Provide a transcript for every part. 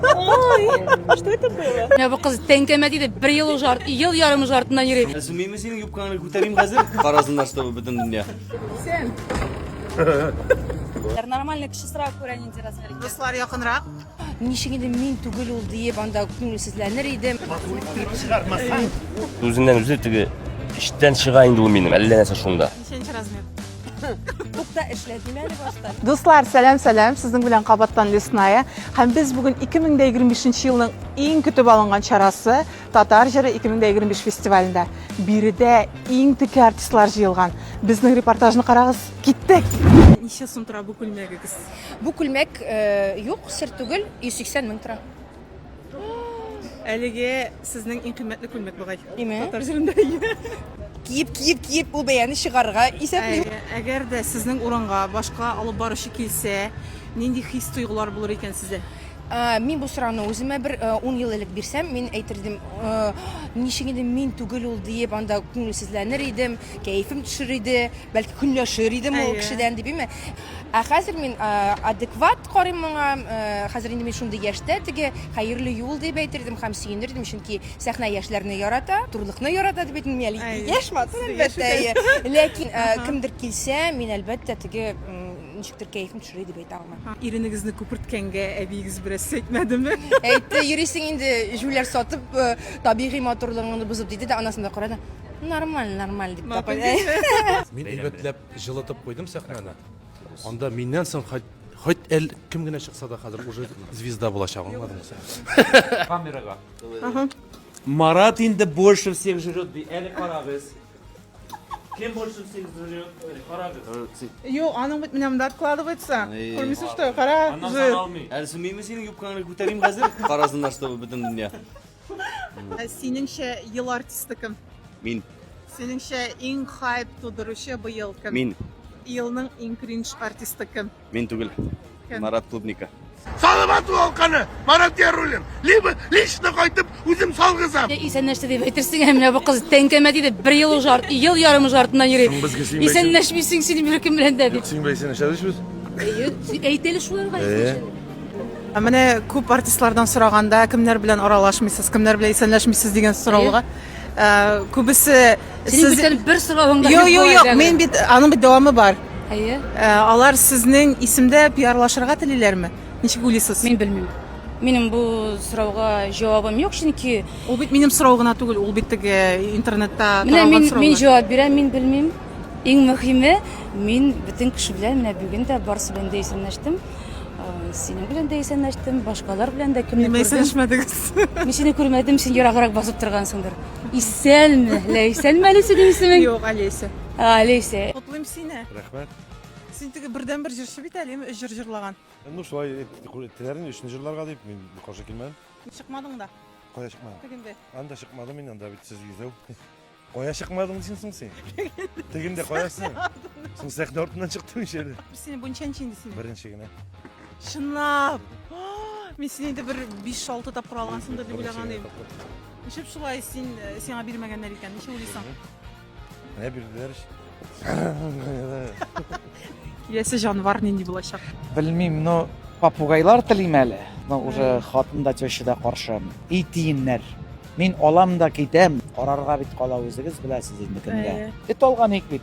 Ой, что это было? Ya bu kız tenkeme değil de bir yıl yarım jartından yürüyor. Сумейме сенің юбкаңды көтерейін қазір. Қарасындар, чтобы бүтін дүние. Sen. Нормальный кіші sıra көреnince размер. Dostlar yakınrak. Нишегенде мен түгел ул диеп анда күңелсезләнер идем. Өзүнөн өзү тиги иштен чыгайын деп менин әллә нәрсе шунда. Ниченче размер? Букта эшләдем әле башта. Dostlar selam sizin bilen Qabattan Lesnaya. Hem biz bugün 2025 yılın en kütüp alıngan çarası Tatar Jiri 2025 festivalinde. Biride en tiki artistlar jıyılgan. Bizning reportajını qaragız. Gittik. Neçe so'm tura bu kulmegiz? Bu күлмәк юк, сер түгел, 180 мең тора. Әлеге сезнең иң кыйммәтле күлмәк бугай. Име? Татар җирендә. Киеп ул бәяне чыгарга исәплим. Әгәр дә сезнең урынга башка алып баручы килсә, нинди хис туйгылар булыр икән сездә? Мин бу сорауны үземә бер 10 ел элек бирсәм, мин әйтердем, ничегенде мин түгел ул диеп анда күңелсезләнер идем, кәефем төшер иде, бәлки көнләшер идем ул кешедән дибеме. Хәзер мин адекват карыйм моңа, хәзер инде мин шундый яшьтә теге хәерле юл дип әйтердем һәм сөендердем, чөнки сәхнә яшьләрне ярата, турлыкны ярата дип әйтәм, яшьмә, әлбәттә. Ләкин кемдер килсә, мин әлбәттә теге ничектер кәефем төшер дип әйтә алмам. Иренегезне күперткәнгә әбиегез бераз сәйтмәдеме? Әйтте, йөрисең инде җүләр сатып, табигый матурлыгыңны бузып диде дә анасында карады. Нормаль дип тапты. Мин әйбәтләп җылытып куйдым сәхнәне. Анда миннән соң хоть кем генә чыкса да хәзер уже звезда булачагын аңладыңыз. Камерага. Марат инде больше всех жрет. Әле карагыз. Кем больше всех жрет? Карагыз. Yok, aның бит менә монда откладывается. Күрмисез что? Кара. Әлі сумейме сенің юбкаңды көтерейін қазір. Қарасындар, чтобы бүтін дүние. Синеңчә ел артисты кем? Мин. Синеңчә иң хайп тудыручы быел кем? Мин. Елның иң кринж артисты кем? Мен түгел. Марат Клубника. Саламат волканы, Марат Ярулин. Лично кайтып, үзем салгызам. Исәнләште дип әйтерсең, менә бу кыз теnkeme değil de bir yıl yarım jartından yürüyor. Исәнләшмисең син бер кем белән дә дип. Сиңбәйсен эшләдешбез? Әйтеле шуларга. Менә күп артистлардан сораганда, кемнәр белән аралашмыйсыз, кемнәр белән исәнләшмисез дигән сорауга, күбесе Синең бер соравыңда. Юк, мен бит аның бит дәвамы бар. Әйе. Алар сезнең исемдә пиарлашырга телиләрме? Ничек уйлыйсыз? Мин белмим. Минем бу сорауга җавабым юк, чөнки Ул бит минем сорау гына түгел, ул бит теге интернетта менә таралган сорау. мин җавап бирәм, мин белмим. Иң мөһиме, мин бөтен кеше белән менә бүген дә барсы белән дә исәнләштем. Синең белән дә исәнләштем, башкалар белән дә кемне күрдем. Исәнләшмәдегез. Мин сине күрмәдем, син яраграк басып торгансыңдыр. Исәнме? Ләйсәнме әле синең исемең? Юк, Алеся. Алеся. Котлыйм сине. Рәхмәт. Син теге бердән бер җырчы бит әле, җыр җырлаган. Ну шулай теләрен өчен җырларга дип мин каршы килмәдем. Чыкмадың да. Кая чыкмадым? Тегендә. Анда чыкмадым мин, анда бит сез йөзәү. Кая чыкмадың дисең син? Тегендә каясың? Син сәхнә артыннан чыктың шәле. Сине bunчанчы инде син. Беренче генә. Чынлап. Мин сине инде бер 5-6 тапкыр алгансыңдыр дип уйлаган идем. Ничек шулай сиңа бирмәгәннәр икән? Ничек уйлыйсың? Менә бирделәр. Киләсе җанвар нинди булачак? Белмим, но попугайлар телим әле. Но уже хатын да теща да каршы. Итиеннәр. Мин алам да китәм. Карарга бит кала үзегез беләсез инде кемгә. Эт алган ик бит.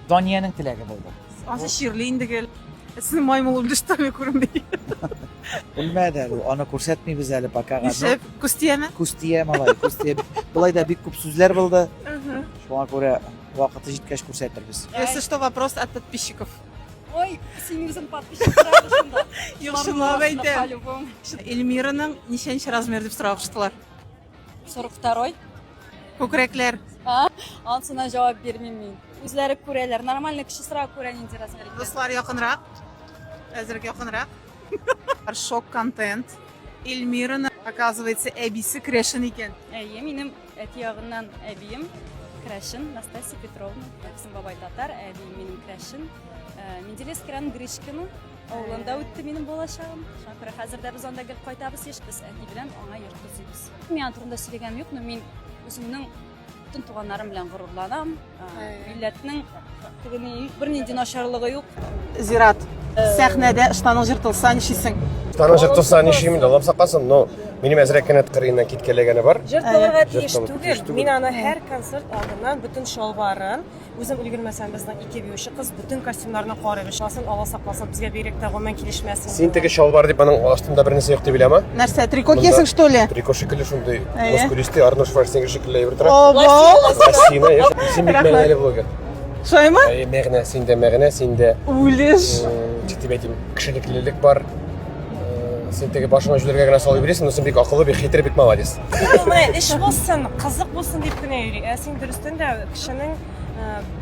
Даниянең теләге булды. Аны ширли инде гел. Синең маймыл үлдештәме күренми. Белмәде ул. Аны күрсәтмибез әле покага. Нишеп? Кустияме? Кустия малай, кустия. Булай да бик күп сүзләр булды. Шуңа күрә вакыты җиткәч күрсәтербез. Если что, вопрос от подписчиков. Ой, синең үзең подписчиклар шунда. Юкшылап әйтәм. Эльмираның ничәнче размер дип сорагыштылар. 42. Күкрәкләр. Ансына җавап бирмим мин. Үзләре күрәләр, нормальный кеше сорау күрә нинди размер. Дуслар якынрак. Әзерге якынрак. Шок контент. Эльмираның, оказывается, әбисе Крешин икән. Әйе, минем әти ягыннан әбием Крашин, Настасия Петровна. Bizim бабай татар, әбием минем Крашин. Менделес Кран Гришкина. Авылында үтте минем балачагым. Шуңа күрә хәзер дә без анда гел кайтабыз ешбез, әти белән аңа йорт төзибез. Мин аны турында сөйләгәнем юк, но мин үземнең бүтән туганнарым белән горурланам. Милләтнең бернинди начарлыгы юк. Зират. Сәхнәдә ыштаның җыртылса ничисең? Tanışık tutsa nişimi de olapsa kalsın. No, benim ezrek kenet kırığından kitkelegeni var. Жыртылырга тиеш Жыртылып түгел. тиеш түгел. Мин аны һәр концерт алдыннан бүтән шалбарын, үзем өлгермәсәм безнең ике биюче кыз бүтән костюмнарны карап шасын ала сакласын bizga бирек тә гомән килешмәсен. Sen teki şalvar deyip benim astımda bir nesi yok diye bilema. Нәрсә, трико киесең, что ли? Triko şekilli şunday. Әйе. Moskulisti Arnold Schwarzenegger şekilli evir Ого! Россияна, ya. Sen bir Рахмет. meğneli bloger. Шойма? Meğne, sende Үлеш. ciddi betim kişiliklilik var. Sen teki başına jülerge gene salı bilirsin, sen bir akıllı bir хитрый bit молодец. Менә эш булсын, кызык булсын дип кенә йөри. Ә син дөрестән дә кешенең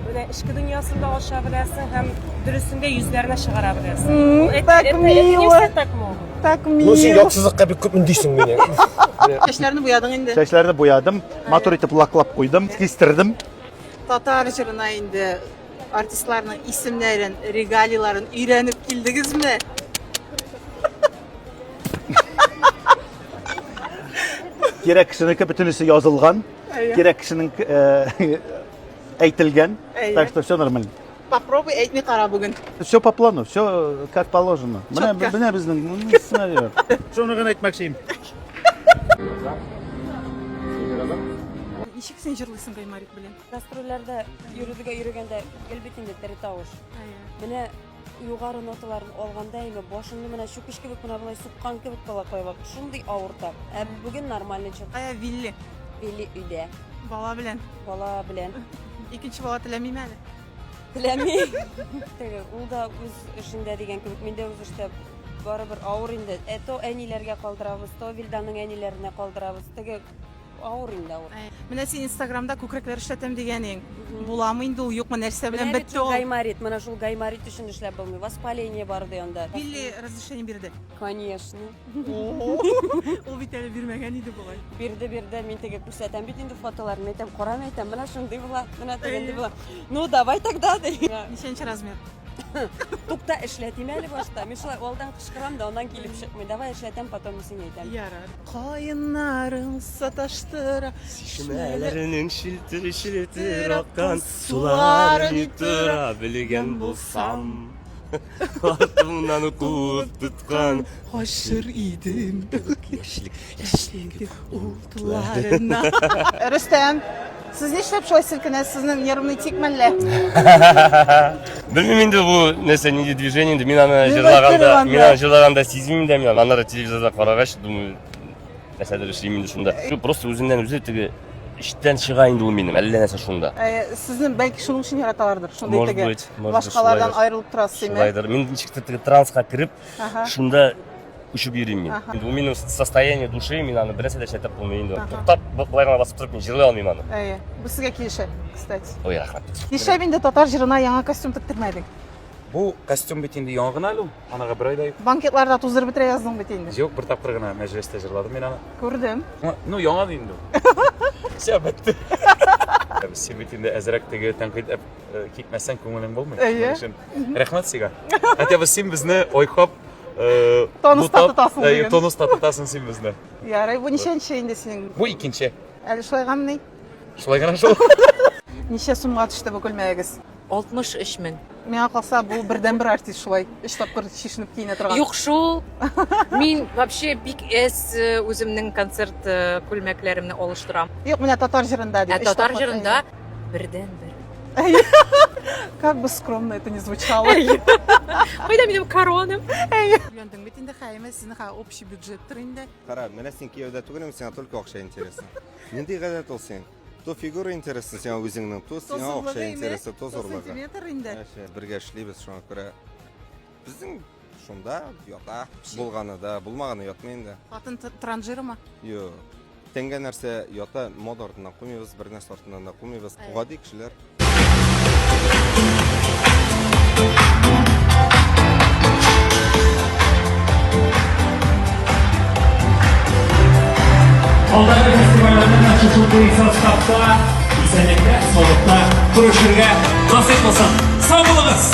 менә эчке дөньясында аша беләсең һәм дөрестендә йөзләренә чыгара беләсең. Так мило. Так мило. Так Ну sen мило. yaksızlıkla bir köpün değilsin beni. Чәчләрне буядың инде. Чәчләрне буядым, матур итеп лаклап куйдым, кистердем. Татар җырына инде артистларның исемнәрен, регалийларын өйрәнеп килдегезме? Кирәк кешенеке бөтенесе язылган, кирәк кешенең әйтелгән. Әйе. Так что все нормально. Попробуй әйтми кара бүген. Все по плану, все как положено. Чётко. Менә безнең сценарий. Шуны гына әйтмәкче идем. Ничек син җырлыйсың Гаймарит белән? Гастрольләрдә йөргәндә әлбәттә инде тере тавыш. Менә югары ноталарын алганда инде башымны менә чүкеш кебек менә булай суккан кебек була куйбак. Шундый авырта. Ә бүген нормально чык. Ая Вилли Били өйдә, бала белән. бала белән. Икенче бала теләмим әле. Теләми. Теге ул да үз эшендә дигән кебек, миндә үз эштә барыбер авыр инде. То әниләргә калдырабыз, то Вилданның әниләренә калдырабыз. Теге авыр инде авыр. Менә син Инстаграмда күкрәкләр эшләтәм дигәнең. Буламы инде ул, юкмы, нәрсә белән Менә бетте ул? гаймарит, менә шул гаймарит өчен эшләп булмый. Воспаление бар ди анда. Вилли разрешение бирде. Конечно. Ул бит әле бирмәгән иде бугай. Бирде, мин теге күрсәтәм бит инде фотоларын, әйтәм, карам әйтәм, менә шундый була, менә тегенди була. Ну, давай тогда ди. Ничәнче размер? Тукта эшләтим әле башта. Мин шулай алдан кычкырам да, аннан килеп чыкмый. Давай эшләтәм, потом син әйтәм. Ярар. Каеннарың саташтыра. Шимәләренең шилтер аккан суларын итүрә белгән булсам. Артымнан куып тоткан Хашыр идем. яшьлек Ултларына. Рөстәм, сез нишләп шулай селкенәсез? Сезнең нервный тикмәлле? Белмим инде бу нәрсә нинди движение инде. Мин аны Нәтиҗәләгәндә. җырлаганда сизмим дә, мин аннары телевизорда карагач, думаю, нәрсәдер эшлим инде шунда. Просто үзеннән үзе теге иштән чыга инде ул минем, әллә нәрсә шунда. Сезне бәлки шуның өчен яраталардыр, шундый Может теге. быть, Башкалардан шулайдыр. аерылып торасыз, әйме? Шулайдыр. Мин ничектер теге транска кирип, Ага. шунда учып йөрим мин. Ага. Инде ул минем состояние души, мин аны берәрсә дә эшләтеп булмый инде. Туктап, былай гына басып торып, мин җырлый алмыйм аны. Әйе. Бу сезгә килешә, кстати. Ой, рәхмәт. Нишләп инде татар җырына яңа костюм тектермәдең? Бу костюм бит инде яңа гына әле. Анага бер айда Банкетларда туздырып бетерә яздың бит инде. юк, бер тапкыр гына мәҗлестә җырладым мин аны. Күрдем. Ну, яңа да инде. Все бетте. Син бит инде әзрәк теге тәнкыйть китмәсәң күңелең булмый. Әйе. Рәхмәт сиңа. Әтә син безне ойкап Тонуста тотасың диген. Тонуста тотасың син безне. Ярый, бу ничәнче инде синең? Бу икенче. Әле шулай гамни? Шулай гына шул. Ничә сумга төште бу күлмәгегез? 63 мең. Миңа калса бу бердән-бер артист шулай 3 тапкыр чишенеп киенә торган. Юк шул. Мин вообще бик эс үземнең концерт күлмәкләремне алыштырам. Юк, менә татар җырында дип. Татар җырында бердән-бер. Как бы скромно это не звучало. Кайда минем коронам? Өйләндең бит инде Хәймә, сезнең общий бюджеттер инде. Кара, менә син кияүдә түгелме, сиңа только акча интересно. Нинди гадәт ул син? То фигура интересно сиңа үзеңнең, то сиңа акча интересно, то зурлыгы. Сантиметр инде. Бергә эшлибез шуңа күрә. Безнең шунда ята, булганы да, булмаганы ятмый инде. Хатын транжирымы? Юк. Тәнгә нәрсә ята, мода артыннан куймыйбыз, бер нәрсә артыннан да куймыйбыз. Гади кешеләр. Алдағы фестивальдердің ашылу бұйықсыз тапта, исәнлікте, солықта, күрішірге насip болсын. Сау болыңыз!